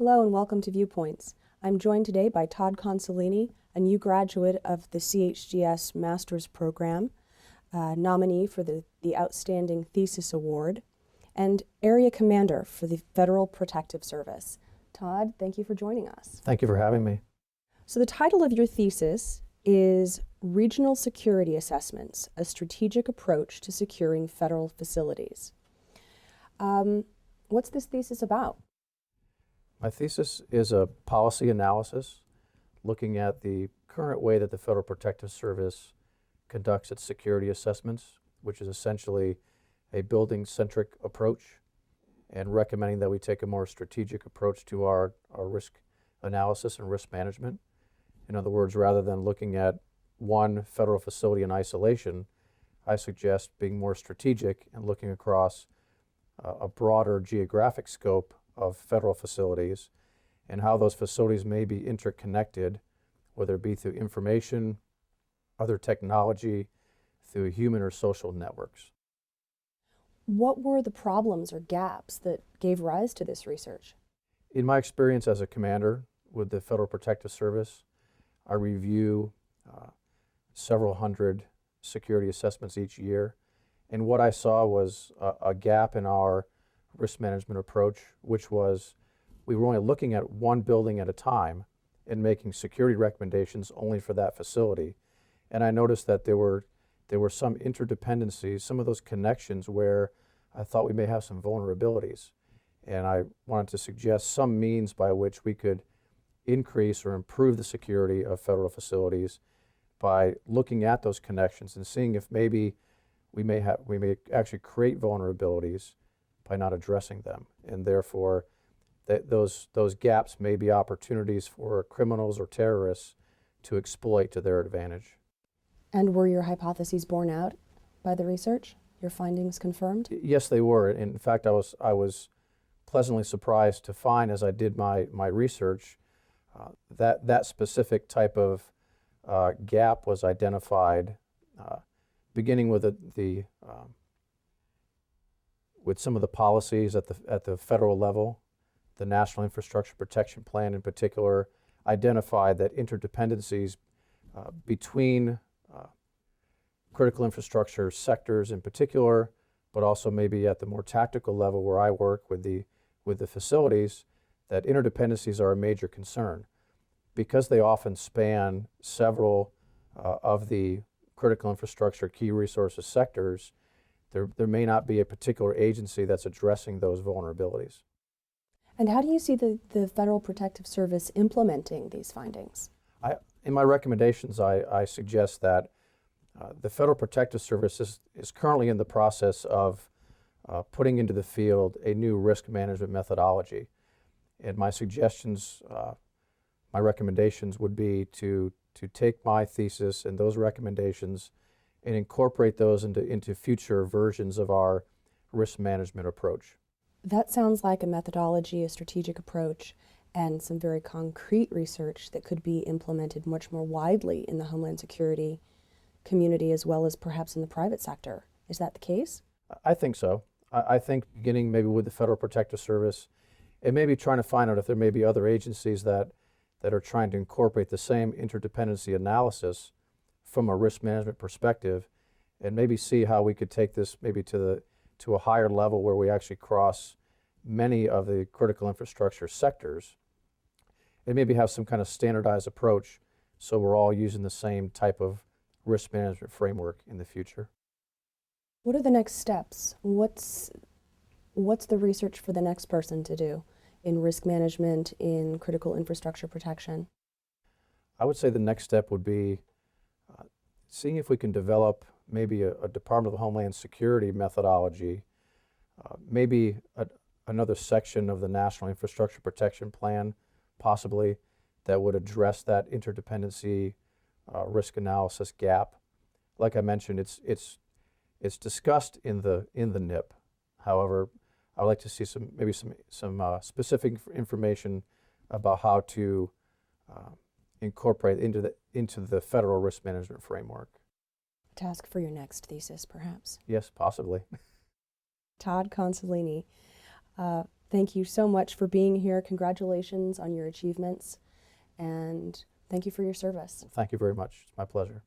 Hello and welcome to Viewpoints. I'm joined today by Todd Consolini, a new graduate of the CHGS Master's Program, nominee for the Outstanding Thesis Award, and Area Commander for the Federal Protective Service. Todd, thank you for joining us. Thank you for having me. So the title of your thesis is Regional Security Assessments, a Strategic Approach to Securing Federal Facilities. What's this thesis about? My thesis is a policy analysis looking at the current way that the Federal Protective Service conducts its security assessments, which is essentially a building-centric approach, and recommending that we take a more strategic approach to our risk analysis and risk management. In other words, rather than looking at one federal facility in isolation, I suggest being more strategic and looking across a broader geographic scope of federal facilities and how those facilities may be interconnected, whether it be through information, other technology, through human or social networks. What were the problems or gaps that gave rise to this research? In my experience as a commander with the Federal Protective Service, I review several hundred security assessments each year, and what I saw was a gap in our risk management approach, which was we were only looking at one building at a time and making security recommendations only for that facility. And I noticed that there were some interdependencies, some of those connections where I thought we may have some vulnerabilities. And I wanted to suggest some means by which we could increase or improve the security of federal facilities by looking at those connections and seeing if maybe we may actually create vulnerabilities by not addressing them, and therefore those gaps may be opportunities for criminals or terrorists to exploit to their advantage. And were your hypotheses borne out by the research? Your findings confirmed? Yes, they were. In fact, I was pleasantly surprised to find, as I did my research, that specific type of gap was identified, beginning with with some of the policies at the federal level. The National Infrastructure Protection Plan in particular identified that interdependencies between critical infrastructure sectors in particular, but also maybe at the more tactical level where I work with the facilities, that interdependencies are a major concern. Because they often span several of the critical infrastructure key resources sectors, there may not be a particular agency that's addressing those vulnerabilities. And how do you see the Federal Protective Service implementing these findings? In my recommendations, I suggest that the Federal Protective Service is currently in the process of putting into the field a new risk management methodology. And my suggestions, my recommendations would be to take my thesis and those recommendations and incorporate those into future versions of our risk management approach. That sounds like a methodology, a strategic approach, and some very concrete research that could be implemented much more widely in the Homeland Security community as well as perhaps in the private sector. Is that the case? I think so. I think beginning maybe with the Federal Protective Service and maybe trying to find out if there may be other agencies that are trying to incorporate the same interdependency analysis from a risk management perspective, and maybe see how we could take this maybe to a higher level where we actually cross many of the critical infrastructure sectors and maybe have some kind of standardized approach so we're all using the same type of risk management framework in the future. What are the next steps? What's the research for the next person to do in risk management, in critical infrastructure protection? I would say the next step would be seeing if we can develop maybe a Department of Homeland Security methodology, maybe another section of the National Infrastructure Protection Plan, possibly, that would address that interdependency risk analysis gap. Like I mentioned, it's discussed in the NIP. However, I would like to see some specific information about how to incorporate into the federal risk management framework. A task for your next thesis, perhaps. Yes, possibly. Todd Consolini, Thank you so much for being here. Congratulations on your achievements, and thank you for your service. Thank you very much. It's my pleasure.